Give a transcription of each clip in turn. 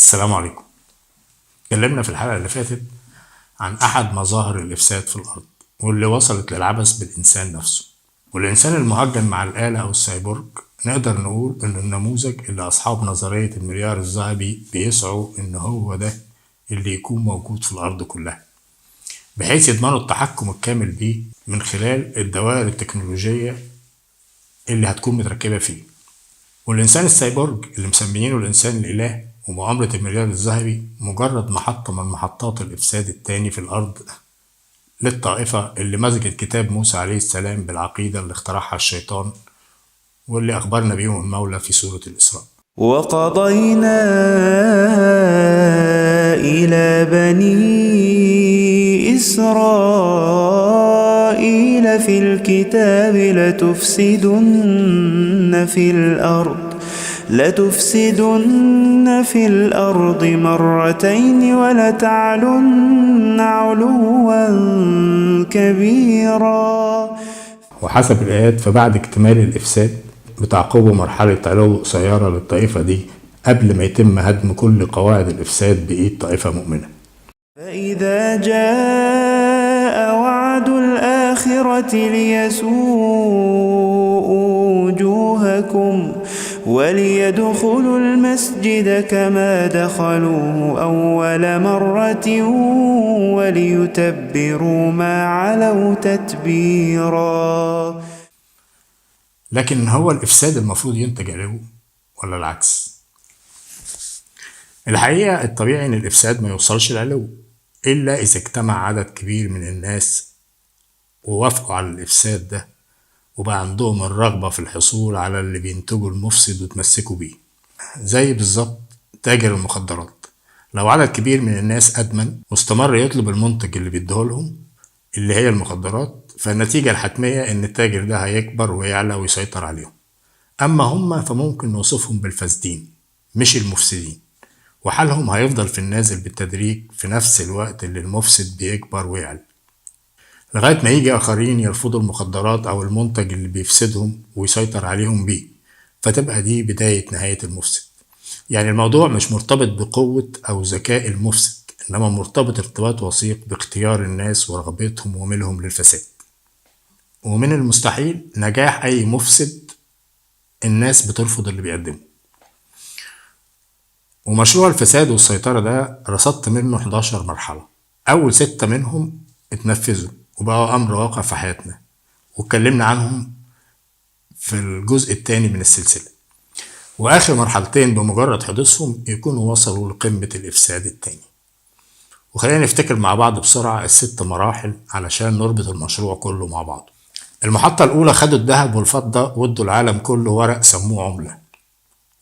السلام عليكم. اتكلمنا في الحلقة اللي فاتت عن أحد مظاهر الإفساد في الأرض واللي وصلت للعبث بالإنسان نفسه. والإنسان المهجن مع الآلة أو السايبورج نقدر نقول إنه النموذج اللي أصحاب نظرية المليار الذهبي بيسعوا إن هو ده اللي يكون موجود في الأرض كلها، بحيث يضمنوا التحكم الكامل بيه من خلال الدوائر التكنولوجية اللي هتكون متركبة فيه. والإنسان السايبورج اللي مسميينه الإنسان الإله ومؤامرة المليار الذهبي مجرد محطة من محطات الإفساد التاني في الأرض للطائفة اللي مزجت كتاب موسى عليه السلام بالعقيدة اللي اخترعها الشيطان واللي أخبرنا بيهم المولى في سورة الإسراء. وقضينا إلى بني إسرائيل في الكتاب لتفسدن في الأرض مرتين ولتعلن علوا كبيرا. وحسب الآيات فبعد اكتمال الإفساد بتعقبه مرحلة علو قصيرة للطائفة دي قبل ما يتم هدم كل قواعد الإفساد بإيد طائفة مؤمنة. فإذا جاء وعد الآخرة ليسوءوا وجوهكم وليدخلوا المسجد كما دخلوه أول مرة وليتبروا ما علوا تتبيرا. لكن هو الإفساد المفروض ينتج علو ولا العكس؟ الحقيقة الطبيعي إن الإفساد ما يوصلش للعلو إلا إذا اجتمع عدد كبير من الناس ووافقوا على الإفساد ده وبقى عندهم الرغبة في الحصول على اللي بينتجوا المفسد وتمسكوا بيه، زي بالظبط تاجر المخدرات. لو عدد كبير من الناس أدمن واستمر يطلب المنتج اللي بيديهولهم اللي هي المخدرات، فالنتيجة الحتمية إن التاجر ده هيكبر ويعلى ويسيطر عليهم. أما هم فممكن نوصفهم بالفاسدين مش المفسدين، وحالهم هيفضل في النازل بالتدريج في نفس الوقت اللي المفسد بيكبر ويعلى، لغاية ما يجي آخرين يرفضوا المخدرات أو المنتج اللي بيفسدهم ويسيطر عليهم بيه، فتبقى دي بداية نهاية المفسد. يعني الموضوع مش مرتبط بقوة أو ذكاء المفسد، إنما مرتبط ارتباط وثيق باختيار الناس ورغبتهم وميلهم للفساد. ومن المستحيل نجاح أي مفسد الناس بترفض اللي بيقدمه. ومشروع الفساد والسيطرة ده رصدت منه 11 مرحلة، أول 6 منهم اتنفذوا وبقوا أمر واقع في حياتنا، واتكلمنا عنهم في الجزء الثاني من السلسلة. وآخر مرحلتين بمجرد حدوثهم يكونوا وصلوا لقمة الإفساد التاني. وخلينا نفتكر مع بعض بسرعة ال6 مراحل علشان نربط المشروع كله مع بعض. المحطة الأولى خدوا الذهب والفضة وادوا العالم كله ورق سموه عملة،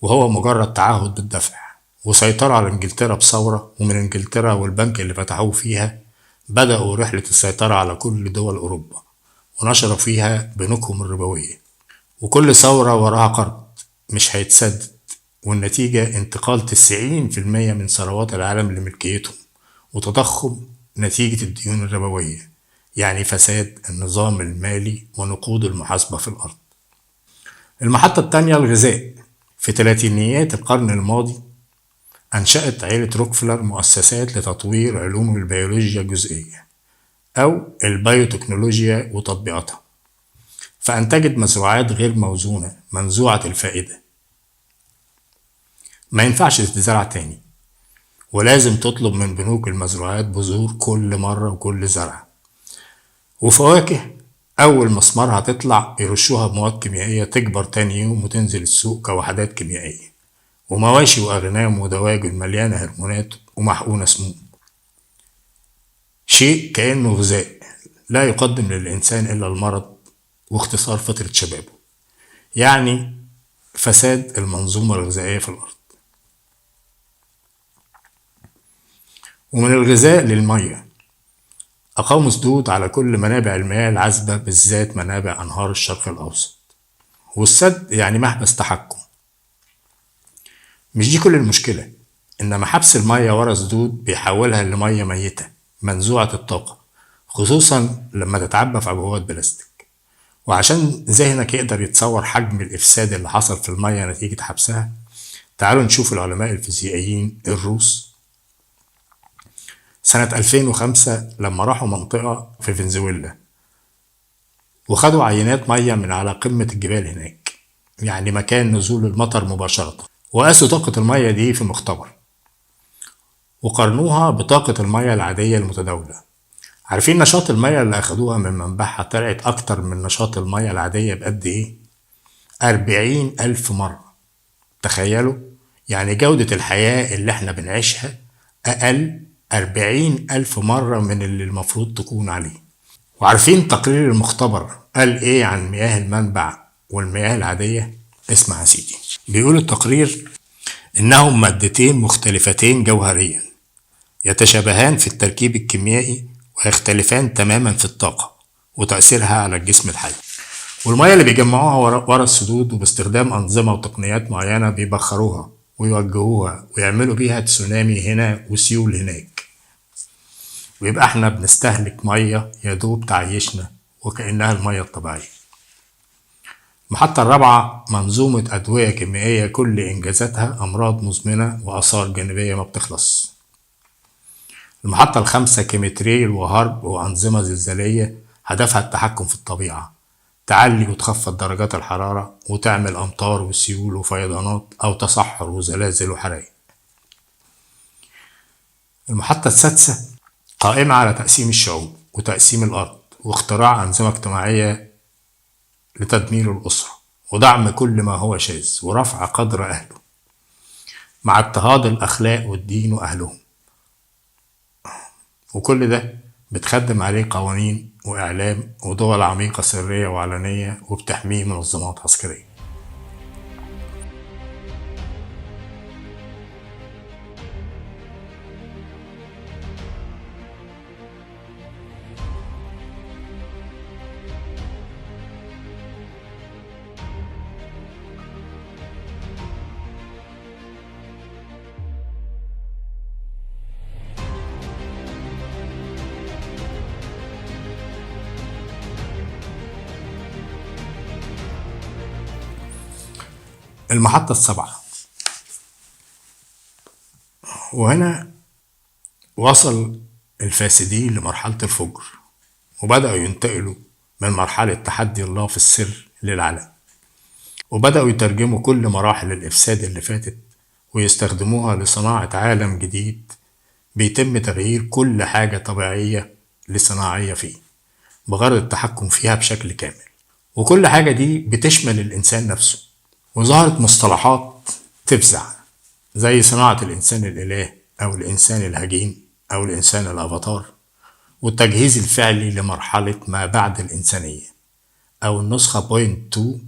وهو مجرد تعهد بالدفع، وسيطروا على انجلترا بثورة، ومن انجلترا والبنك اللي فتحوه فيها بدأوا رحلة السيطرة على كل دول أوروبا ونشروا فيها بنوكهم الربوية. وكل ثورة وراها قرض مش هيتسدد، والنتيجة انتقال 90% من ثروات العالم لملكيتهم وتضخم نتيجة الديون الربوية، يعني فساد النظام المالي ونقود المحاسبة في الأرض. المحطة الثانية الغذاء. في ثلاثينيات القرن الماضي أنشأت عائلة روكفلر مؤسسات لتطوير علوم البيولوجيا الجزئية أو البيوتكنولوجيا وتطبيقاتها، فأنتجت مزروعات غير موزونة منزوعة الفائدة ما ينفعش تتزرع تاني، ولازم تطلب من بنوك المزروعات بذور كل مرة وكل زرعة. وفواكه أول ما ثمارها تطلع يرشوها بمواد كيميائية تكبر تاني يوم وتنزل السوق كوحدات كيميائية. ومواشي وأغنام ودواجن مليانة هرمونات ومحقونة سموم، شيء كأنه غذاء لا يقدم للإنسان إلا المرض واختصار فترة شبابه، يعني فساد المنظومة الغذائية في الأرض. ومن الغذاء للمية أقاموا سدود على كل منابع المياه العذبة، بالذات منابع أنهار الشرق الأوسط، والسد يعني محبس تحكم. مش دي كل المشكلة، إنما حبس المية ورا سدود بيحولها لمية ميتة منزوعة الطاقة، خصوصا لما تتعبى في عبوات بلاستيك. وعشان ذهنك يقدر يتصور حجم الإفساد اللي حصل في المية نتيجة حبسها، تعالوا نشوف العلماء الفيزيائيين الروس سنة 2005 لما راحوا منطقة في فنزويلا وخدوا عينات مية من على قمة الجبال هناك، يعني مكان نزول المطر مباشرة، وقاسوا طاقة المية دي في مختبر وقارنوها بطاقة المية العادية المتداولة. عارفين نشاط المية اللي أخدوها من منبعها طلعت أكتر من نشاط المية العادية بقد إيه؟ 40,000 مرة. تخيلوا، يعني جودة الحياة اللي احنا بنعيشها أقل 40,000 مرة من اللي المفروض تكون عليه. وعارفين تقرير المختبر قال إيه عن مياه المنبع والمياه العادية؟ اسمع يا سيدي، بيقول التقرير إنهم مادتين مختلفتين جوهريا يتشابهان في التركيب الكيميائي ويختلفان تماما في الطاقة وتأثيرها على الجسم الحي. والمياه اللي بيجمعوها ورا السدود وباستخدام أنظمة وتقنيات معينة بيبخروها ويوجهوها ويعملوا بيها تسونامي هنا وسيول هناك، ويبقى احنا بنستهلك مية يدوب تعيشنا وكأنها المية الطبيعية. المحطة الرابعة منظومة أدوية كيميائية كل إنجازاتها أمراض مزمنة وآثار جانبية ما بتخلص. المحطة الخامسة كيمتريل وهرب وأنظمة زلزالية هدفها التحكم في الطبيعة، تعلي وتخفض درجات الحرارة وتعمل أمطار وسيول وفيضانات أو تصحر وزلازل وحرائق. المحطة السادسة قائمة على تقسيم الشعوب وتقسيم الأرض واختراع أنظمة اجتماعية لتدمير الأسرة ودعم كل ما هو شاذ ورفع قدر أهله مع اضطهاد الأخلاق والدين وأهلهم، وكل ده بتخدم عليه قوانين وإعلام ودول عميقة سرية وعلنية وبتحميه منظمات عسكرية. المحطة السابعة، وهنا وصل الفاسدين لمرحلة الفجر وبدأوا ينتقلوا من مرحلة تحدي الله في السر للعلن، وبدأوا يترجموا كل مراحل الإفساد اللي فاتت ويستخدموها لصناعة عالم جديد بيتم تغيير كل حاجة طبيعية لصناعية فيه بغرض التحكم فيها بشكل كامل. وكل حاجة دي بتشمل الإنسان نفسه، وظهرت مصطلحات تفزع زي صناعة الإنسان الإله أو الإنسان الهجين أو الإنسان الأفاتار، والتجهيز الفعلي لمرحلة ما بعد الإنسانية أو النسخة بوينت 2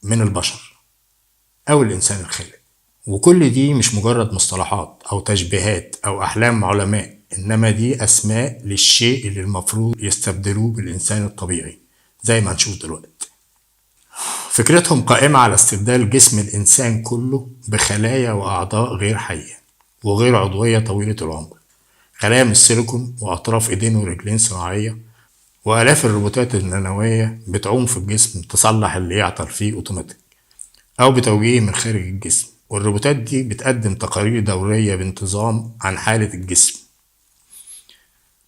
من البشر أو الإنسان الخالق. وكل دي مش مجرد مصطلحات أو تشبيهات أو أحلام علماء، إنما دي أسماء للشيء اللي المفروض يستبدلوه بالإنسان الطبيعي زي ما هنشوف دلوقتي. فكرتهم قائمة على استبدال جسم الإنسان كله بخلايا وأعضاء غير حية وغير عضوية طويلة العمر، خلايا من السيليكون وأطراف إيدين ورجلين صناعية وآلاف الروبوتات النانوية بتعوم في الجسم تصلح اللي يعطل فيه أوتوماتيك أو بتوجيه من خارج الجسم. والروبوتات دي بتقدم تقارير دورية بانتظام عن حالة الجسم.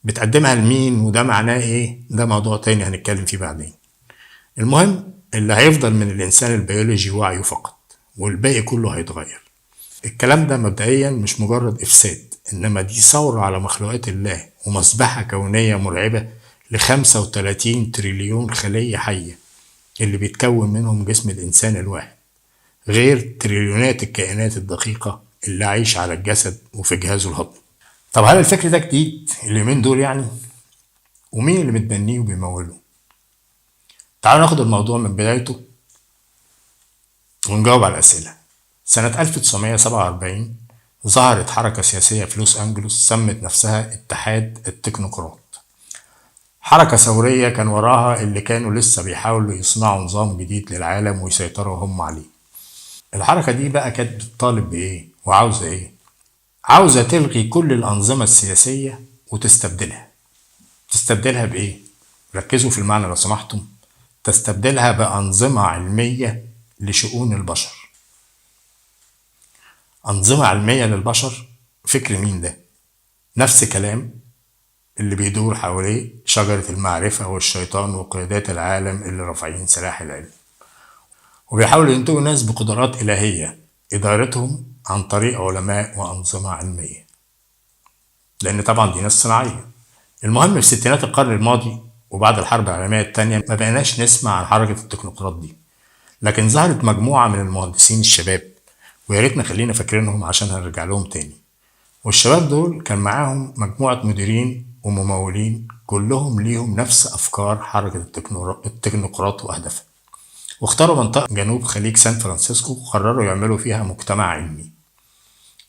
بتقدمها لمين وده معناه إيه؟ ده موضوع تاني هنتكلم فيه بعدين. المهم اللي هيفضل من الإنسان البيولوجي وعيه فقط، والباقي كله هيتغير. الكلام ده مبدئيا مش مجرد إفساد، إنما دي ثورة على مخلوقات الله ومسبحة كونية مرعبة ل35 تريليون خلية حية اللي بيتكون منهم جسم الإنسان الواحد، غير تريليونات الكائنات الدقيقة اللي عايش على الجسد وفي جهازه الهضمي. طب هل الفكر ده جديد اليومين دول يعني؟ ومين اللي متبنيه وبيموله؟ تعالوا ناخد الموضوع من بدايته ونجاوب على الأسئلة. سنة 1947 ظهرت حركة سياسية في لوس أنجلوس سمت نفسها اتحاد التكنوقراط، حركة ثورية كان وراها اللي كانوا لسه بيحاولوا يصنعوا نظام جديد للعالم ويسيطروا هم عليه. الحركة دي بقى كانت بتطالب بإيه وعاوزة إيه؟ عاوزة تلغي كل الأنظمة السياسية وتستبدلها. تستبدلها بإيه؟ ركزوا في المعنى لو سمحتم. تستبدلها بأنظمة علمية لشؤون البشر. أنظمة علمية للبشر، فكر مين ده؟ نفس كلام اللي بيدور حواليه شجرة المعرفة والشيطان وقيادات العالم اللي رافعين سلاح العلم، وبيحاولوا ينتجوا ناس بقدرات إلهية إدارتهم عن طريق علماء وأنظمة علمية، لأن طبعا دي ناس صناعية. المهم في ستينات القرن الماضي وبعد الحرب العالمية التانية ما بقيناش نسمع عن حركة التكنوقراط دي، لكن ظهرت مجموعة من المهندسين الشباب، ويا ريت نخلينا فاكرينهم عشان هنرجع لهم تاني. والشباب دول كان معاهم مجموعة مديرين وممولين كلهم ليهم نفس أفكار حركة التكنوقراط وأهدافها، واختاروا منطقة جنوب خليج سان فرانسيسكو وقرروا يعملوا فيها مجتمع علمي.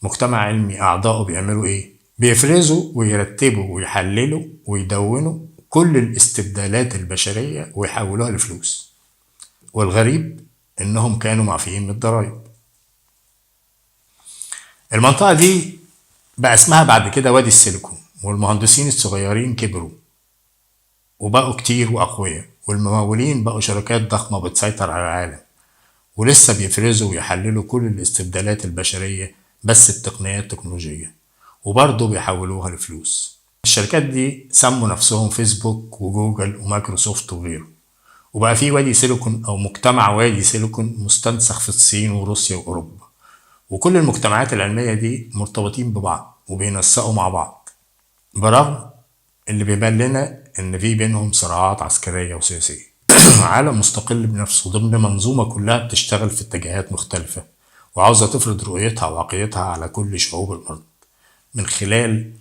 مجتمع علمي أعضائه بيعملوا إيه؟ بيفرزوا ويرتبوا ويحللوا ويدونوا كل الاستبدالات البشرية ويحولوها لفلوس، والغريب إنهم كانوا معفيين من الضرايب. المنطقة دي بقى اسمها بعد كده وادي السيليكون، والمهندسين الصغيرين كبروا وبقوا كتير وأقوياء، والممولين بقوا شركات ضخمة بتسيطر على العالم، ولسه بيفرزوا ويحللوا كل الاستبدالات البشرية بس بتقنيات تكنولوجية، وبرضه بيحولوها لفلوس. الشركات دي سموا نفسهم فيسبوك وجوجل ومايكروسوفت وغيره، وبقى في وادي سيليكون أو مجتمع وادي سيليكون مستنسخ في الصين وروسيا وأوروبا، وكل المجتمعات العلمية دي مرتبطين ببعض وبينسقوا مع بعض، برغم اللي بيبان لنا إن في بينهم صراعات عسكرية وسياسية. عالم مستقل بنفسه ضمن منظومة كلها بتشتغل في اتجاهات مختلفة وعاوزة تفرض رؤيتها وعقيدتها على كل شعوب الأرض من خلال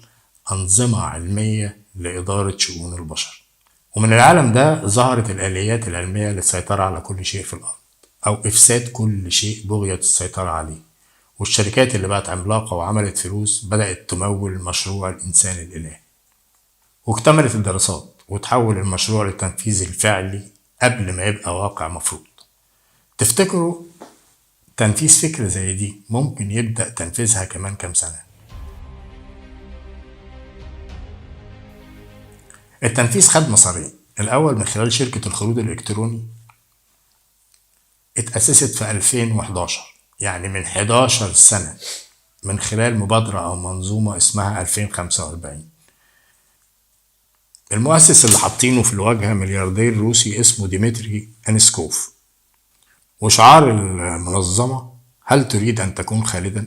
أنظمة علمية لإدارة شؤون البشر. ومن العالم ده ظهرت الآليات العلمية للسيطرة على كل شيء في الأرض أو إفساد كل شيء بغية السيطرة عليه، والشركات اللي بقت عملاقة وعملت فلوس بدأت تمول مشروع الإنسان الإلهي. واكتملت الدراسات وتحول المشروع للتنفيذ الفعلي قبل ما يبقى واقع مفروض. تفتكروا تنفيذ فكرة زي دي ممكن يبدأ تنفيذها كمان كام سنة؟ التنفيذ خد مسارين. الأول من خلال شركة الخروج الإلكتروني، اتأسست في 2011، يعني من 11 سنة، من خلال مبادرة أو منظومة اسمها 2045. المؤسس اللي حاطينه في الواجهة ملياردير روسي اسمه ديمتري أنسكوف، وشعار المنظمة هل تريد أن تكون خالدا؟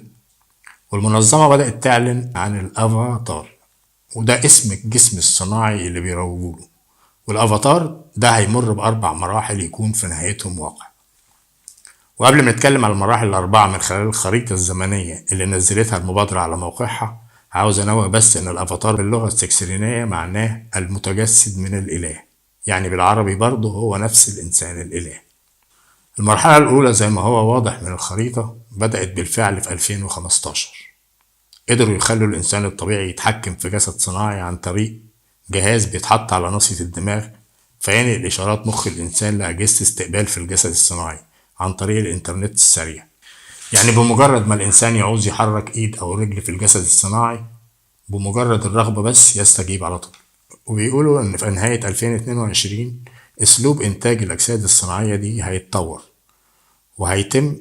والمنظمة بدأت تعلن عن الأفاتار، وده اسم الجسم الصناعي اللي بيروجوله، والأفاتار ده هيمر ب4 مراحل يكون في نهايتهم واقع. وقبل ما نتكلم على المراحل ال4 من خلال الخريطة الزمنية اللي نزلتها المبادرة على موقعها، عاوز انوه بس ان الافاتار باللغة السكسرينية معناه المتجسد من الاله، يعني بالعربي برضه هو نفس الانسان الاله. المرحلة الاولى زي ما هو واضح من الخريطة بدأت بالفعل في 2015. قدروا يخلوا الانسان الطبيعي يتحكم في جسد صناعي عن طريق جهاز بيتحط على ناصية الدماغ فينقل اشارات مخ الانسان لاجهزة استقبال في الجسد الصناعي عن طريق الانترنت السريع. يعني بمجرد ما الإنسان يعوز يحرك إيد أو رجل في الجسد الصناعي، بمجرد الرغبة بس يستجيب على طول. وبيقولوا إن في نهاية 2022 أسلوب إنتاج الأجساد الصناعية دي هيتطور وهيتم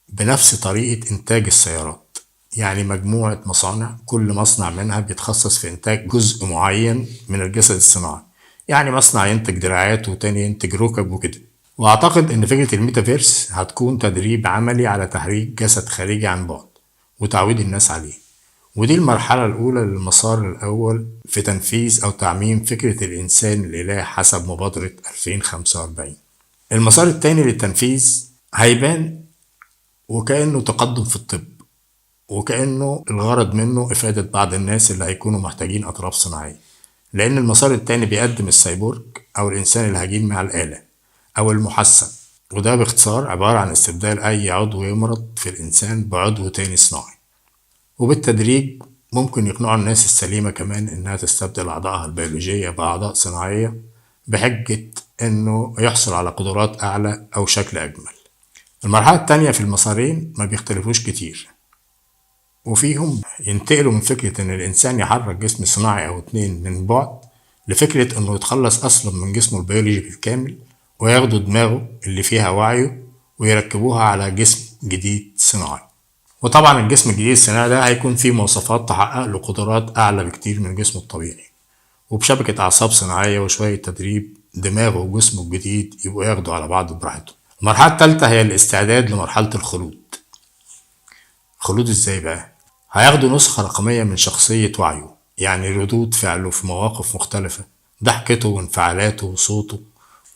بنفس طريقة إنتاج السيارات، يعني مجموعة مصانع كل مصنع منها بيتخصص في إنتاج جزء معين من الجسد الصناعي، يعني مصنع ينتج دراعات وتاني ينتج ركب وكده. واعتقد ان فكرة الميتافيرس هتكون تدريب عملي على تحريك جسد خارجي عن بعد وتعويد الناس عليه، ودي المرحلة الاولى للمسار الاول في تنفيذ او تعميم فكرة الانسان الاله حسب مبادرة 2045. المسار التاني للتنفيذ هيبان وكأنه تقدم في الطب، وكأنه الغرض منه افادة بعض الناس اللي هيكونوا محتاجين اطراف صناعية، لان المسار التاني بيقدم السايبورغ او الانسان الهجين مع الآلة أو المحسن، وده باختصار عبارة عن استبدال أي عضو يمرض في الإنسان بعضو تاني صناعي. وبالتدريج ممكن يقنعوا الناس السليمة كمان إنها تستبدل أعضائها البيولوجية بأعضاء صناعية بحجة إنه يحصل على قدرات أعلى أو شكل أجمل. المرحلة التانية في المسارين ما بيختلفوش كتير، وفيهم ينتقلوا من فكرة إن الإنسان يحرك جسم صناعي أو 2 من بعد لفكرة إنه يتخلص أصلا من جسمه البيولوجي بالكامل وياخدوا دماغه اللي فيها وعيه ويركبوها على جسم جديد صناعي. وطبعا الجسم الجديد الصناعي ده هيكون فيه مواصفات تحقق له قدرات أعلى بكتير من جسمه الطبيعي، وبشبكة أعصاب صناعية وشوية تدريب دماغه وجسمه الجديد يبقوا ياخدوا على بعض براحتهم. المرحلة التالتة هي الاستعداد لمرحلة الخلود. خلود ازاي بقى؟ هياخدوا نسخة رقمية من شخصية وعيه، يعني ردود فعله في مواقف مختلفة، ضحكته وانفعالاته وصوته،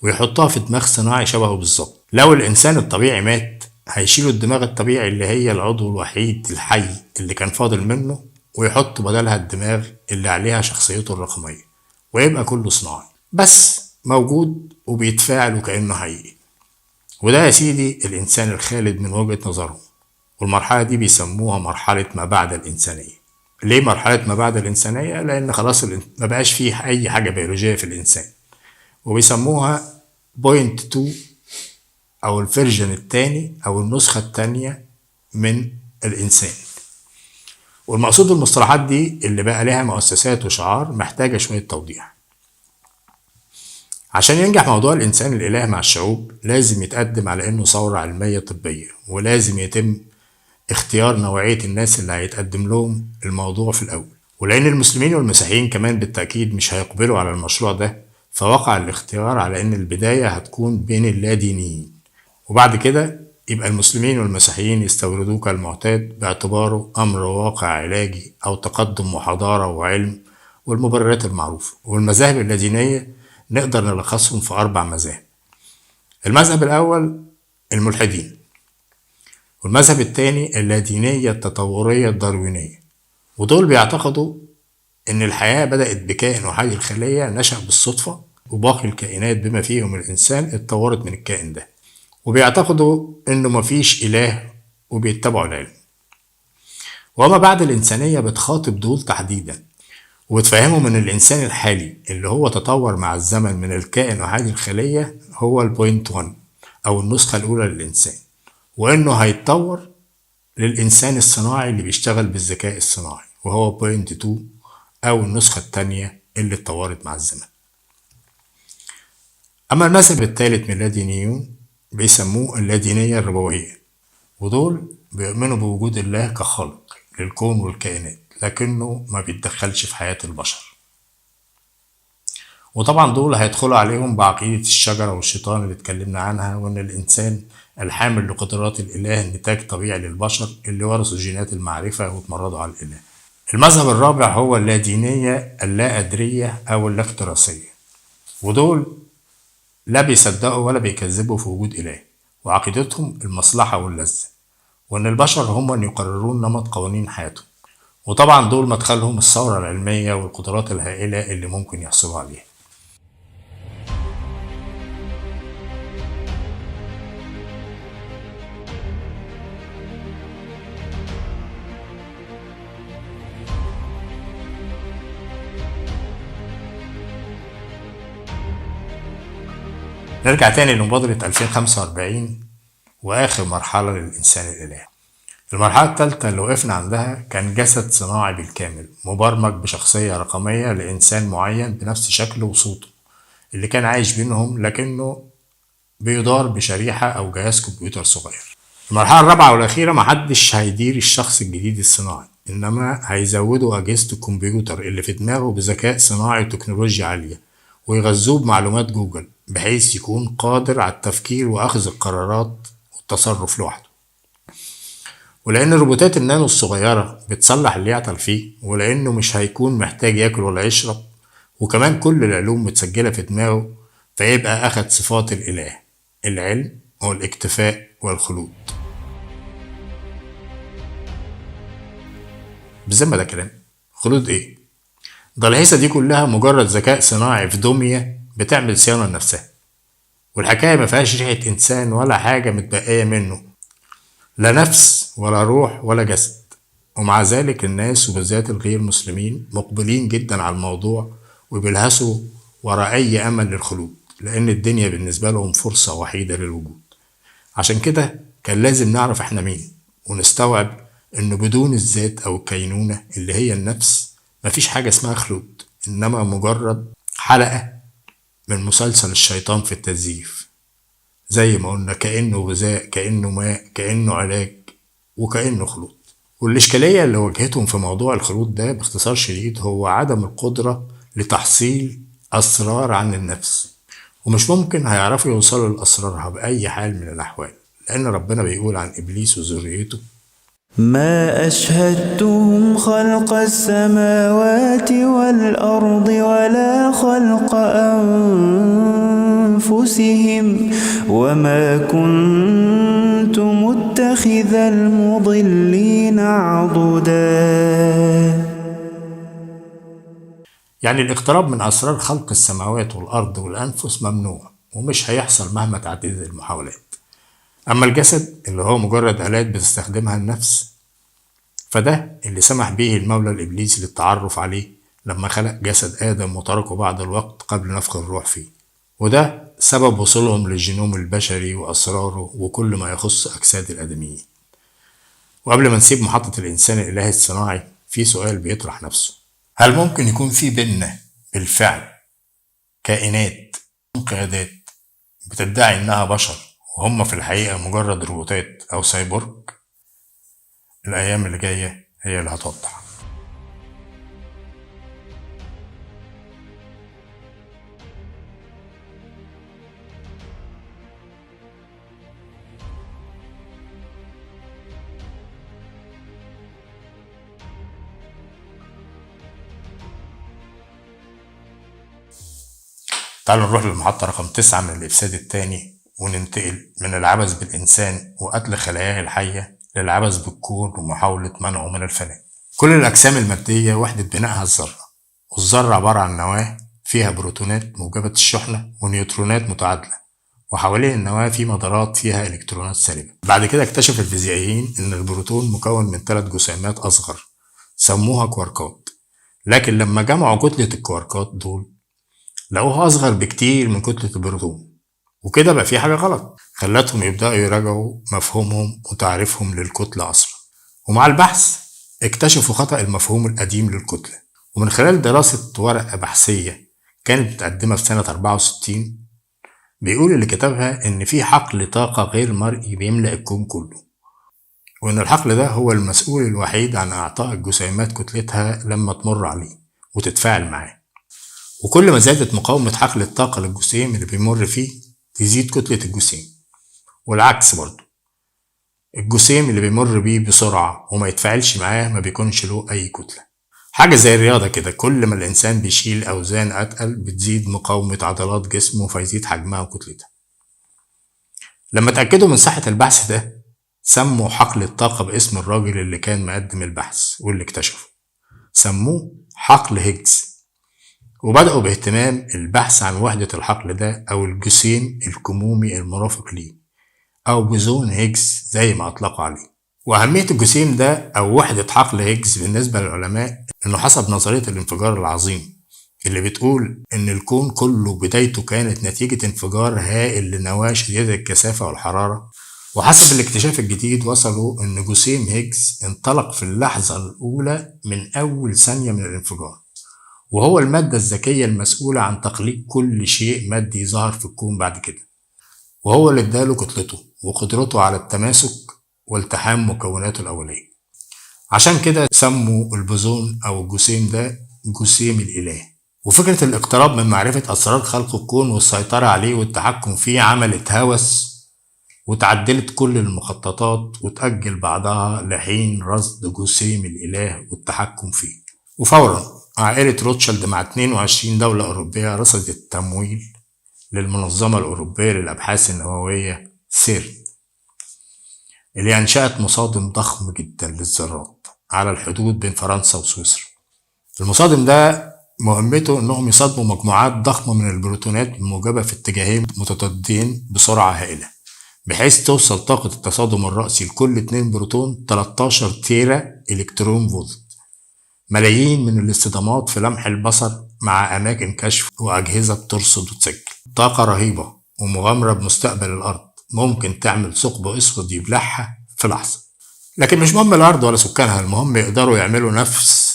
ويحطها في دماغ صناعي شبهه بالظبط. لو الإنسان الطبيعي مات هيشيلوا الدماغ الطبيعي اللي هي العضو الوحيد الحي اللي كان فاضل منه، ويحطوا بدلها الدماغ اللي عليها شخصيته الرقمية، ويبقى كله صناعي بس موجود وبيتفاعل وكأنه حقيقي. وده يا سيدي الإنسان الخالد من وجهة نظرهم. والمرحلة دي بيسموها مرحلة ما بعد الإنسانية. ليه مرحلة ما بعد الإنسانية؟ لأن خلاص ما بقاش فيه أي حاجة بيولوجية في الإنسان، وبيسموها بوينت 2 أو الفيرجن التاني أو النسخة التانية من الإنسان. والمقصود بالمصطلحات دي اللي بقى لها مؤسسات وشعار محتاجة شوية توضيح. عشان ينجح موضوع الإنسان الإله مع الشعوب لازم يتقدم على إنه ثورة علمية طبية، ولازم يتم اختيار نوعية الناس اللي هيتقدم لهم الموضوع في الأول. ولأن المسلمين والمسيحيين كمان بالتأكيد مش هيقبلوا على المشروع ده، فوقع الاختيار على إن البداية هتكون بين اللادينيين، وبعد كده يبقى المسلمين والمسيحيين يستوردوه كالمعتاد باعتباره أمر واقع علاجي أو تقدم وحضارة وعلم والمبررات المعروفة. والمذاهب اللادينية نقدر نلخصهم في 4 مذاهب. المذهب الأول الملحدين، والمذهب الثاني اللادينية التطورية الداروينية، ودول بيعتقدوا إن الحياة بدأت بكائن وحيد الخلية نشأ بالصدفة، وباقي الكائنات بما فيهم الإنسان اتطورت من الكائن ده، وبيعتقدوا إنه مفيش إله وبيتبعوا العلم. وما بعد الإنسانية بتخاطب دول تحديدا، وبتفهمهم إن الإنسان الحالي اللي هو تطور مع الزمن من الكائن وحيد الخلية هو البوينت 1 أو النسخة الأولى للإنسان، وإنه هيتطور للإنسان الصناعي اللي بيشتغل بالذكاء الصناعي وهو بوينت 2 أو النسخة التانية اللي اتطورت مع الزمن. أما المذهب الثالث من اللادينيون بيسموه اللادينية الربوية، ودول بيؤمنوا بوجود الله كخالق للكون والكائنات، لكنه ما بيتدخلش في حياة البشر. وطبعا دول هيدخلوا عليهم بعقيدة الشجرة والشيطان اللي اتكلمنا عنها، وإن الإنسان الحامل لقدرات الإله نتاج طبيعي للبشر اللي ورثوا جينات المعرفة واتمردوا على الإله. المذهب الرابع هو اللادينية اللا أدرية أو الاكتراثية، ودول لا بيصدقوا ولا بيكذبوا في وجود إله، وعقيدتهم المصلحة واللذة، وإن البشر هم اللي يقررون نمط قوانين حياتهم. وطبعا دول مدخلهم الثورة العلمية والقدرات الهائلة اللي ممكن يحصلوا عليها. نرجع تاني لمبادرة 2045 وآخر مرحلة للإنسان الإلهي. المرحلة الثالثة اللي وقفنا عندها كان جسد صناعي بالكامل مبرمج بشخصية رقمية لإنسان معين بنفس شكله وصوته اللي كان عايش بينهم، لكنه بيدار بشريحة أو جهاز كمبيوتر صغير. المرحلة الرابعة والأخيرة محدش هيدير الشخص الجديد الصناعي، إنما هيزودوا أجهزة الكمبيوتر اللي في دماغه بذكاء صناعي وتكنولوجيا عالية، ويغذوه بمعلومات جوجل بحيث يكون قادر على التفكير وأخذ القرارات والتصرف لوحده. ولأن الروبوتات النانو الصغيرة بتصلح اللي يعطل فيه، ولأنه مش هيكون محتاج ياكل ولا يشرب، وكمان كل العلوم متسجلة في دماغه، فيبقى أخد صفات الإله: العلم والاكتفاء والخلود. بالذمة ده كلام؟ خلود إيه؟ ده الهيصة دي كلها مجرد ذكاء صناعي في دمية بتعمل صيانة لنفسها، والحكاية ما فيهاش ريحة إنسان ولا حاجة متبقية منه، لا نفس ولا روح ولا جسد. ومع ذلك الناس وبالذات الغير مسلمين مقبلين جدا على الموضوع وبيلهسوا وراء أي أمل للخلود، لأن الدنيا بالنسبة لهم فرصة وحيدة للوجود. عشان كده كان لازم نعرف احنا مين، ونستوعب انه بدون الذات او الكينونة اللي هي النفس مفيش حاجة اسمها خلود، انما مجرد حلقة من مسلسل الشيطان في التزييف. زي ما قلنا كأنه غذاء، كأنه ماء، كأنه علاج، وكأنه خلود. والإشكالية اللي واجهتهم في موضوع الخلود ده باختصار شديد هو عدم القدرة لتحصيل أسرار عن النفس، ومش ممكن هيعرفوا يوصلوا لأسرارها بأي حال من الأحوال، لأن ربنا بيقول عن إبليس وذريته: ما أشهدتهم خلق السماوات والأرض ولا خلق أنفسهم وما كنت متخذ المضلين عضدا. يعني الاقتراب من أسرار خلق السماوات والأرض والأنفس ممنوع ومش هيحصل مهما تعددت المحاولات. أما الجسد اللي هو مجرد آلات بتستخدمها النفس، فده اللي سمح به المولى الإبليس للتعرف عليه لما خلق جسد آدم وتركه بعض الوقت قبل نفخ الروح فيه، وده سبب وصولهم للجينوم البشري وأسراره وكل ما يخص أجساد الآدميين. وقبل ما نسيب محطة الإنسان الإلهي الصناعي، في سؤال بيطرح نفسه: هل ممكن يكون في بيننا بالفعل كائنات قيادات بتدعي إنها بشر وهم في الحقيقة مجرد روبوتات أو سايبورغ؟ الأيام اللي جاية هي اللي هتوضح. تعالوا نروح للمحطة رقم 9 من الإفساد الثاني، وننتقل من العبث بالإنسان وقتل خلاياه الحية للعبث بالكون ومحاولة منعه من الفناء. كل الأجسام المادية وحدة بنائها الذرة، والذرة عبارة عن نواة فيها بروتونات موجبة الشحنة ونيوترونات متعادلة، وحوالين النواة في مدارات فيها إلكترونات سالبة. بعد كده اكتشف الفيزيائيين إن البروتون مكون من 3 جسيمات أصغر سموها كواركات، لكن لما جمعوا كتلة الكواركات دول لقوها أصغر بكتير من كتلة البروتون، وكده بقى في حاجة غلط خلتهم يبدأوا يراجعوا مفهومهم وتعريفهم للكتلة أصلا. ومع البحث اكتشفوا خطأ المفهوم القديم للكتلة، ومن خلال دراسة ورقة بحثية كانت متقدمة في سنة 64 بيقول اللي كتبها إن في حقل طاقة غير مرئي بيملأ الكون كله، وإن الحقل ده هو المسؤول الوحيد عن إعطاء الجسيمات كتلتها لما تمر عليه وتتفاعل معاه. وكل ما زادت مقاومة حقل الطاقة للجسيم اللي بيمر فيه تزيد كتلة الجسيم، والعكس برضه، الجسيم اللي بيمر بيه بسرعة وما يتفاعلش معاه ما بيكونش له أي كتلة. حاجة زي الرياضة كده، كل ما الإنسان بيشيل أوزان أتقل بتزيد مقاومة عضلات جسمه فيزيد حجمها وكتلتها. لما تأكدوا من صحة البحث ده سموا حقل الطاقة باسم الراجل اللي كان مقدم البحث واللي اكتشفه، سموه حقل هيجز، وبدأوا باهتمام البحث عن وحدة الحقل ده أو الجسيم الكمومي المرافق ليه أو بوزون هيجز زي ما أطلقوا عليه. وأهمية الجسيم ده أو وحدة حقل هيجز بالنسبة للعلماء إنه حسب نظرية الانفجار العظيم اللي بتقول إن الكون كله بدايته كانت نتيجة انفجار هائل لنواة شديدة الكثافة والحرارة، وحسب الاكتشاف الجديد وصلوا إن جسيم هيجز انطلق في اللحظة الأولى من أول ثانية من الانفجار، وهو المادة الذكية المسؤولة عن تخليق كل شيء مادي ظهر في الكون بعد كده، وهو اللي اداله كتلته وقدرته على التماسك والتحام مكوناته الأولية. عشان كده سموا البوزون أو الجسيم ده جسيم الإله. وفكرة الاقتراب من معرفة أسرار خلق الكون والسيطرة عليه والتحكم فيه عملت هوس وتعدلت كل المخططات وتأجل بعضها لحين رصد جسيم الإله والتحكم فيه. وفورا عائلة روتشيلد مع 22 دولة أوروبية رصدت تمويل للمنظمة الأوروبية للأبحاث النووية سيرن، اللي أنشأت مصادم ضخم جدا للذرات على الحدود بين فرنسا وسويسرا. المصادم ده مهمته أنهم يصادموا مجموعات ضخمة من البروتونات الموجبة في اتجاهين متضادين بسرعة هائلة، بحيث توصل طاقة التصادم الرأسي لكل 2 بروتون 13 تيرا إلكترون فولت. ملايين من الاصطدامات في لمح البصر مع أماكن كشف وأجهزة بترصد وتسجل. طاقة رهيبة ومغامرة بمستقبل الأرض ممكن تعمل ثقب أسود يبلعها في لحظة. لكن مش مهم الأرض ولا سكانها، المهم يقدروا يعملوا نفس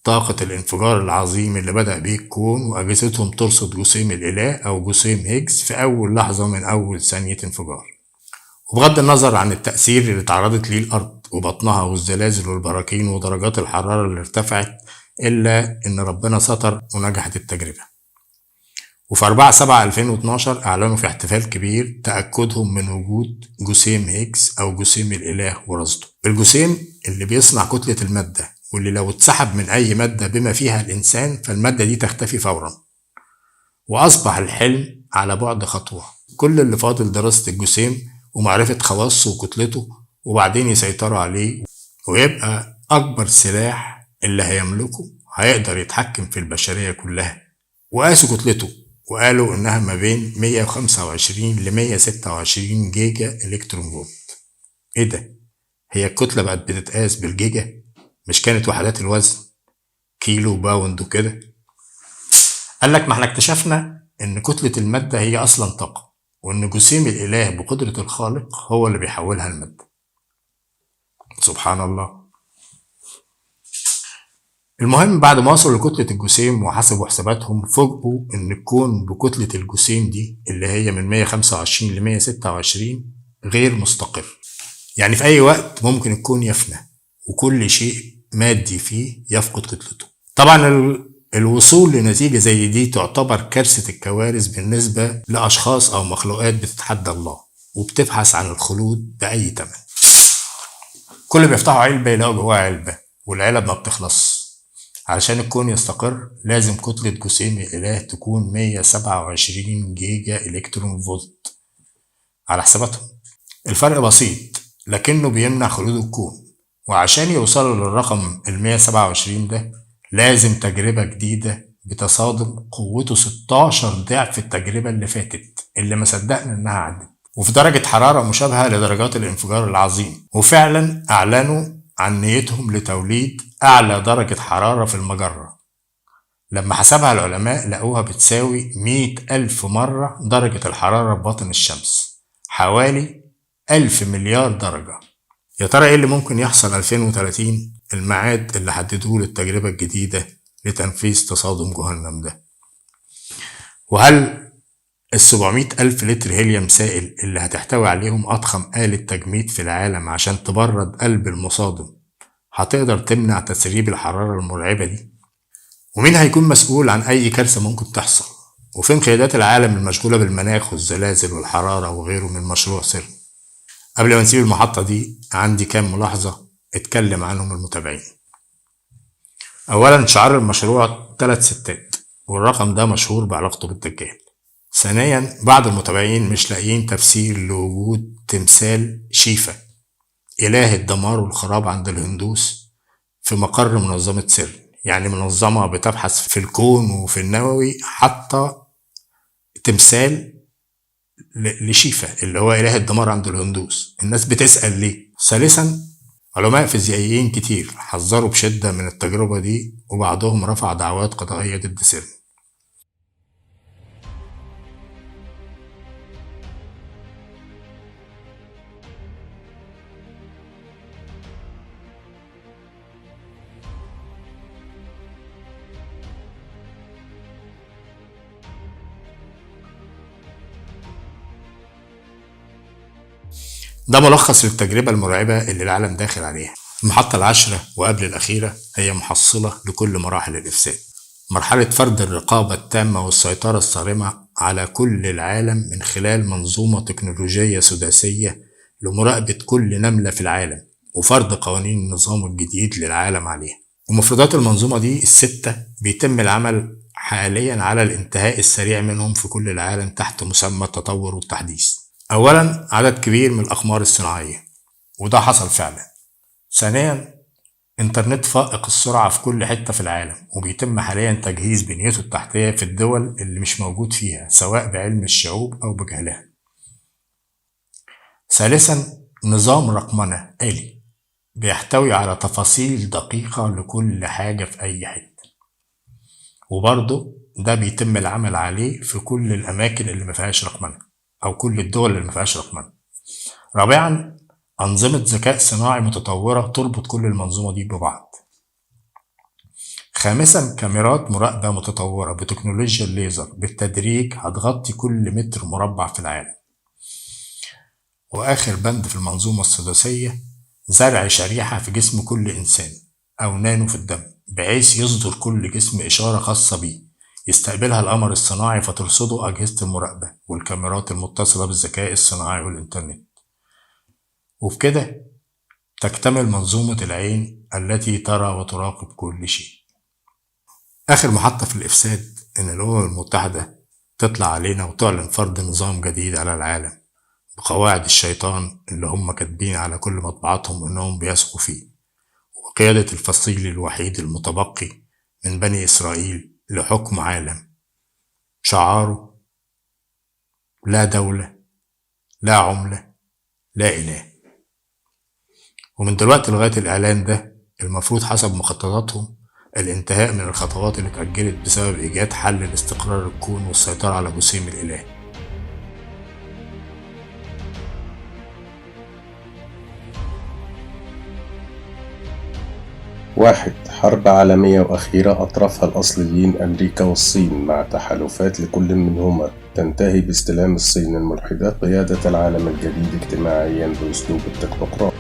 طاقة الانفجار العظيم اللي بدأ بيه الكون، وأجهزتهم ترصد جسيم الإله أو جسيم هيجز في أول لحظة من أول ثانية انفجار. وبغض النظر عن التأثير اللي تعرضت ليه الأرض وبطنها والزلازل والبراكين ودرجات الحرارة اللي ارتفعت، إلا إن ربنا ستر ونجحت التجربة. وفي 4/7/2012 أعلنوا في احتفال كبير تأكدهم من وجود جسيم هيجز أو جسيم الإله ورصده. الجسيم اللي بيصنع كتلة المادة، واللي لو اتسحب من أي مادة بما فيها الإنسان فالمادة دي تختفي فورا. وأصبح الحلم على بعد خطوة، كل اللي فاضل دراسة الجسيم ومعرفة خواصه وكتلته، وبعدين يسيطروا عليه ويبقى أكبر سلاح اللي هيملكه هيقدر يتحكم في البشرية كلها. وقاسوا كتلته وقالوا إنها ما بين 125 ل 126 جيجا إلكترون فولت. إيه ده؟ هي الكتلة بقت بتتقاس بالجيجا؟ مش كانت وحدات الوزن كيلو باوند وكده؟ قال لك ما احنا اكتشفنا إن كتلة المادة هي أصلا طاقة، وإن جسيم الإله بقدرة الخالق هو اللي بيحولها المادة. سبحان الله. المهم بعد ما وصلوا لكتلة الجسيم وحسبوا حساباتهم، فوجئوا إن الكون بكتلة الجسيم دي اللي هي من 125 ل 126 غير مستقر. يعني في أي وقت ممكن الكون يفنى وكل شيء مادي فيه يفقد كتلته. طبعا الوصول لنتيجة زي دي تعتبر كارثة الكوارث بالنسبة لأشخاص أو مخلوقات بتتحدى الله وبتبحث عن الخلود بأي تمن. كل بيفتحوا علبة يلاقوا جواها علبة، والعلب ما بتخلص. علشان الكون يستقر لازم كتلة جسيم الإله تكون 127 جيجا إلكترون فولت على حساباتهم. الفرق بسيط لكنه بيمنع خلود الكون، وعشان يوصلوا للرقم 127 ده لازم تجربة جديدة بتصادم قوته 16 ضعف التجربة اللي فاتت اللي ما صدقنا انها عدت، وفي درجة حرارة مشابهة لدرجات الانفجار العظيم. وفعلا اعلنوا عن نيتهم لتوليد اعلى درجة حرارة في المجرة. لما حسبها العلماء لقوها بتساوي 100,000 مرة درجة الحرارة بباطن الشمس، حوالي 1000 مليار درجة. يا ترى ايه اللي ممكن يحصل 2030، الميعاد اللي حددوه للتجربة الجديدة لتنفيذ تصادم جهنم ده؟ وهل 700,000 لتر هيليوم سائل اللي هتحتوي عليهم أضخم آلة تجميد في العالم عشان تبرد قلب المصادم هتقدر تمنع تسريب الحرارة المرعبة دي؟ ومين هيكون مسؤول عن أي كارثة ممكن تحصل؟ وفين قيادات العالم المشغولة بالمناخ والزلازل والحرارة وغيره من مشروع سر؟ قبل ما نسيب المحطة دي عندي كام ملاحظة اتكلم عنهم المتابعين. أولا، شعار المشروع 3 ستات، والرقم ده مشهور بعلاقته بالدجال. ثانيا، بعض المتابعين مش لاقيين تفسير لوجود تمثال شيفا إله الدمار والخراب عند الهندوس في مقر منظمة سر، يعني منظمة بتبحث في الكون وفي النووي، حتى تمثال لشيفا اللي هو إله الدمار عند الهندوس. الناس بتسأل ليه؟ ثالثا، علماء فيزيائيين كتير حذروا بشدة من التجربة دي، وبعضهم رفع دعوات قضائية ضد سيرن. ده ملخص للتجربة المرعبة اللي العالم داخل عليها. المحطة العاشرة وقبل الأخيرة هي محصلة لكل مراحل الإفساد. مرحلة فرض الرقابة التامة والسيطرة الصارمة على كل العالم من خلال منظومة تكنولوجية سداسية لمراقبة كل نملة في العالم، وفرض قوانين النظام الجديد للعالم عليها. ومفردات المنظومة دي ال6 بيتم العمل حاليا على الانتهاء السريع منهم في كل العالم تحت مسمى التطور والتحديث. أولا، عدد كبير من الأقمار الصناعية، وده حصل فعلا. ثانيا، انترنت فائق السرعة في كل حتة في العالم، وبيتم حاليا تجهيز بنيته التحتية في الدول اللي مش موجود فيها سواء بعلم الشعوب أو بجهلها. ثالثا، نظام رقمنة آلي بيحتوي على تفاصيل دقيقة لكل حاجة في أي حتة، وبرضه ده بيتم العمل عليه في كل الأماكن اللي ما فيهاش رقمنة أو كل الدول اللي ما فيهاش رقمنة. رابعا، أنظمة ذكاء صناعي متطورة تربط كل المنظومة دي ببعض. خامسا، كاميرات مراقبة متطورة بتكنولوجيا الليزر بالتدريج هتغطي كل متر مربع في العالم. وآخر بند في المنظومة السداسية زرع شريحة في جسم كل إنسان أو نانو في الدم، بحيث يصدر كل جسم إشارة خاصة بيه يستقبلها القمر الصناعي فترصده أجهزة المراقبة والكاميرات المتصلة بالذكاء الصناعي والإنترنت، وبكده تكتمل منظومة العين التي ترى وتراقب كل شيء. آخر محطة في الإفساد إن الأمم المتحدة تطلع علينا وتعلن فرض نظام جديد على العالم بقواعد الشيطان اللي هم كاتبين على كل مطبعاتهم إنهم بيثقوا فيه، وقيادة الفصيل الوحيد المتبقي من بني إسرائيل لحكم عالم شعاره لا دولة، لا عملة، لا إله. ومن دلوقتي لغاية الإعلان ده المفروض حسب مخططاتهم الانتهاء من الخطوات اللي اتأجلت بسبب إيجاد حل لاستقرار الكون والسيطرة على جسيم الإله. واحد، حرب عالمية وأخيرة أطرافها الأصليين أمريكا والصين مع تحالفات لكل منهما تنتهي باستلام الصين الملحدة قيادة العالم الجديد اجتماعيا بأسلوب التكنوقراط.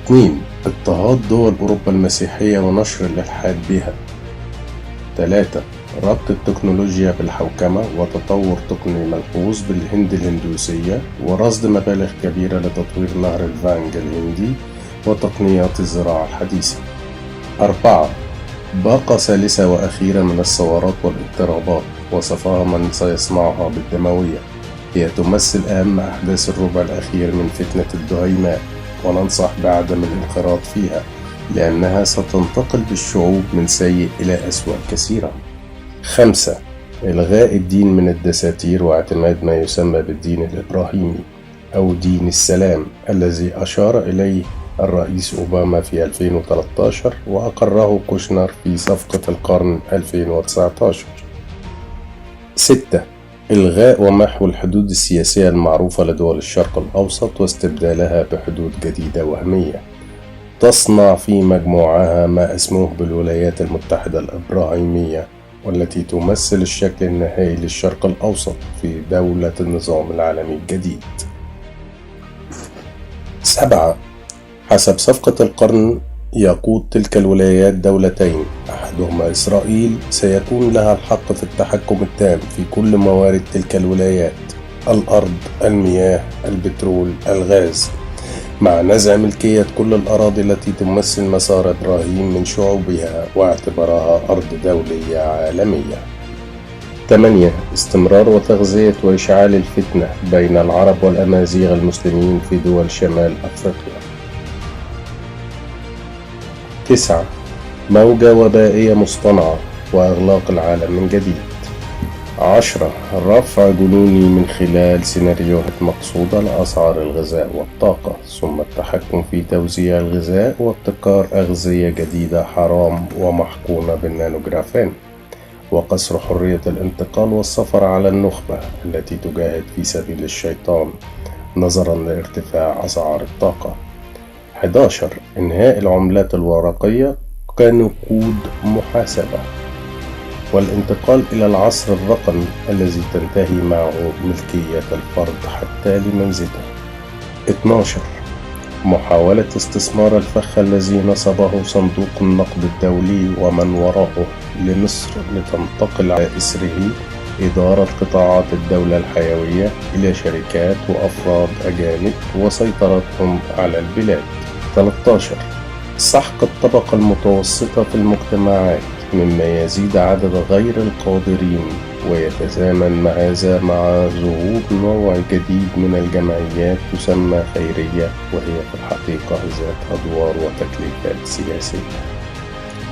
2. اضطهاد دول أوروبا المسيحية ونشر الإلحاد بها. 3. ربط التكنولوجيا بالحوكمة وتطور تقني ملحوظ بالهند الهندوسية ورصد مبالغ كبيرة لتطوير نهر الفانج الهندي وتقنيات الزراعة الحديثة. 4. باقة ثالثة وأخيرة من الثورات والاضطرابات وصفها من سيصنعها بالدموية، هي تمثل أهم أحداث الربع الأخير من فتنة الدهيماء، وننصح بعدم الانخراط فيها لأنها ستنتقل بالشعوب من سيء إلى أسوأ كثيرا. 5. إلغاء الدين من الدساتير واعتماد ما يسمى بالدين الإبراهيمي أو دين السلام الذي أشار إليه الرئيس أوباما في 2013 وأقره كوشنر في صفقة القرن 2019. 6. إلغاء ومحو الحدود السياسية المعروفة لدول الشرق الأوسط واستبدالها بحدود جديدة وهمية تصنع في مجموعها ما اسموه بالولايات المتحدة الإبراهيمية، والتي تمثل الشكل النهائي للشرق الأوسط في دولة النظام العالمي الجديد. 7. حسب صفقة القرن يقود تلك الولايات دولتين، أحدهما إسرائيل سيكون لها الحق في التحكم التام في كل موارد تلك الولايات: الأرض، المياه، البترول، الغاز، مع نزع ملكية كل الأراضي التي تمثل مسار إبراهيم من شعوبها واعتبارها أرض دولية عالمية. 8. استمرار وتغذية وإشعال الفتنة بين العرب والأمازيغ المسلمين في دول شمال أفريقيا. 9. موجة وبائية مصطنعة وإغلاق العالم من جديد. 10. رفع جنوني من خلال سيناريوهات مقصودة لأسعار الغذاء والطاقة، ثم التحكم في توزيع الغذاء وابتكار أغذية جديدة حرام ومحقونة بالنانوجرافان، وقصر حرية الانتقال والسفر على النخبة التي تجاهد في سبيل الشيطان نظرا لارتفاع أسعار الطاقة. 11. إنهاء العملات الورقية كنقود محاسبة، والانتقال إلى العصر الرقمي الذي تنتهي معه ملكية الفرد حتى لمنزله. 12. محاولة استثمار الفخ الذي نصبه صندوق النقد الدولي ومن وراءه لمصر لتنتقل على إثره إدارة قطاعات الدولة الحيوية إلى شركات وأفراد أجانب وسيطرتهم على البلاد. 13. سحق الطبقة المتوسطة في المجتمعات مما يزيد عدد غير القادرين، ويتزامن مع هذا مع ظهور نوع جديد من الجمعيات تسمى خيرية، وهي في الحقيقة ذات أدوار وتكليفات سياسية.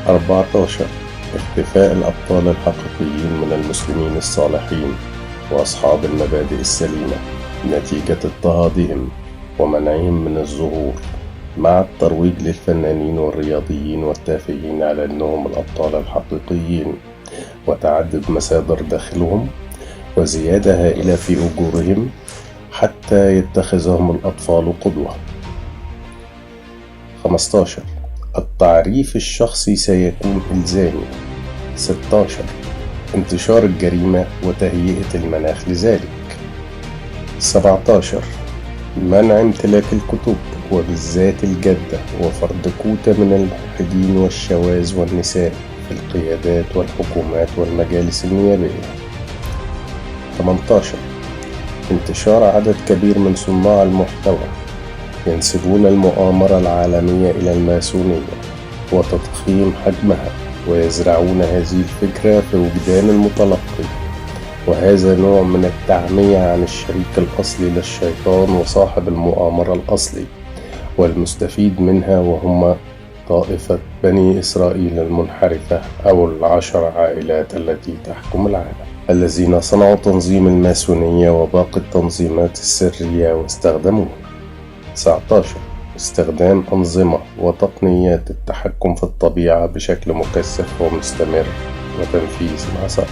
14. اختفاء الأبطال الحقيقيين من المسلمين الصالحين وأصحاب المبادئ السليمة نتيجة اضطهادهم ومنعهم من الظهور، مع الترويج للفنانين والرياضيين والتافهين على أنهم الأبطال الحقيقيين، وتعدد مصادر دخلهم وزيادة هائلة في أجورهم حتى يتخذهم الأطفال قدوة. 15. التعريف الشخصي سيكون إلزامي. 16. انتشار الجريمة وتهيئة المناخ لذلك. 17. منع امتلاك الكتب وبالذات الجدة وفرض كوتا من الملحدين والشواذ والنساء في القيادات والحكومات والمجالس النيابية. 18. انتشار عدد كبير من صناع المحتوى ينسبون المؤامرة العالمية إلى الماسونية وتضخيم حجمها، ويزرعون هذه الفكرة في وجدان المتلقي، وهذا نوع من التعمية عن الشريك الأصلي للشيطان وصاحب المؤامرة الأصلي والمستفيد منها، وهم طائفة بني إسرائيل المنحرفة أو 10 عائلات التي تحكم العالم، الذين صنعوا تنظيم الماسونية وباقي التنظيمات السرية واستخدموه. 19. استخدام أنظمة وتقنيات التحكم في الطبيعة بشكل مكثف ومستمر وتنفيذ ما سبق.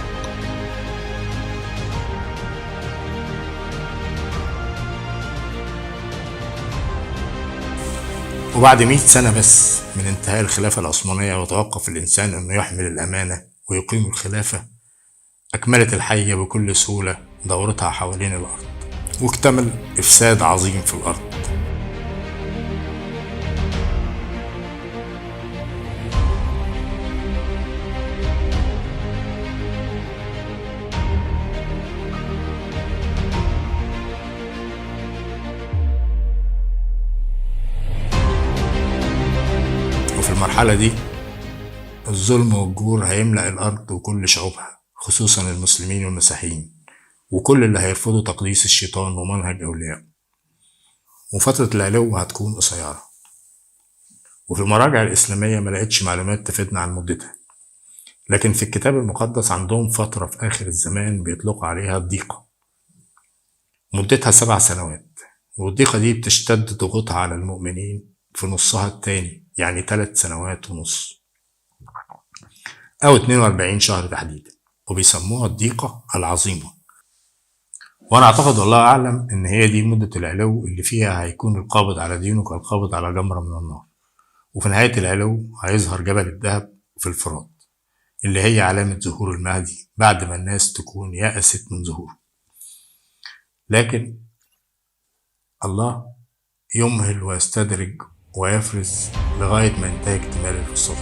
وبعد 100 سنة بس من انتهاء الخلافة العثمانية وتوقف الإنسان أنه يحمل الأمانة ويقيم الخلافة، أكملت الحية بكل سهولة دورتها حوالين الأرض، واكتمل إفساد عظيم في الأرض. وفي المرحلة دي الظلم والجور هيملأ الأرض وكل شعوبها، خصوصا المسلمين والمسيحيين وكل اللي هيرفضوا تقديس الشيطان ومنهج أولياء. وفترة العلو هتكون قصيرة، وفي المراجع الإسلامية ملقتش معلومات تفيدنا عن مدتها، لكن في الكتاب المقدس عندهم فترة في آخر الزمان بيطلقوا عليها الضيقة، مدتها 7 سنوات، والضيقة دي بتشتد ضغوطها على المؤمنين في نصها التاني، يعني 3 سنوات ونص أو 42 شهر تحديدا، وبيسموها الضيقة العظيمة. وأنا أعتقد والله أعلم إن هي دي مدة العلو اللي فيها هيكون القابض على دينه كالقابض على جمرة من النار. وفي نهاية العلو هيظهر جبل الذهب في الفرات، اللي هي علامة ظهور المهدي بعد ما الناس تكون يأست من ظهوره. لكن الله يمهل ويستدرج ويفرز لغاية ما ينتهي اكتمال الفصول.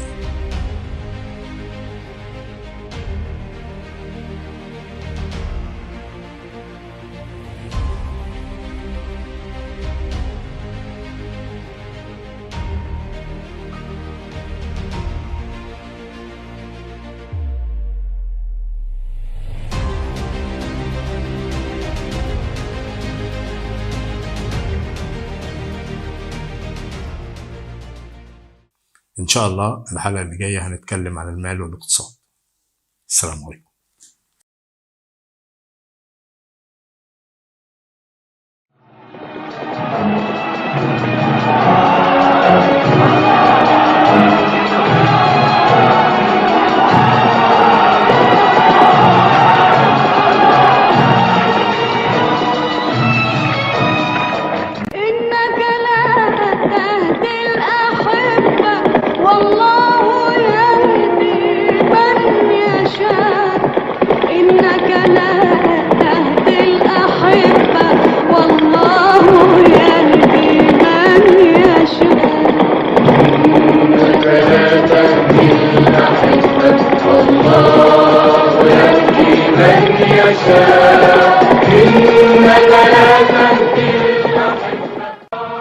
إن شاء الله الحلقة اللي جاية هنتكلم عن المال والاقتصاد. السلام عليكم.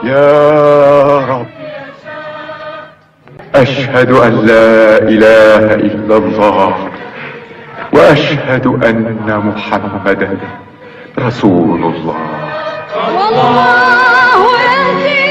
يا رب، أشهد أن لا إله إلا الله وأشهد أن محمدا رسول الله. والله يهدي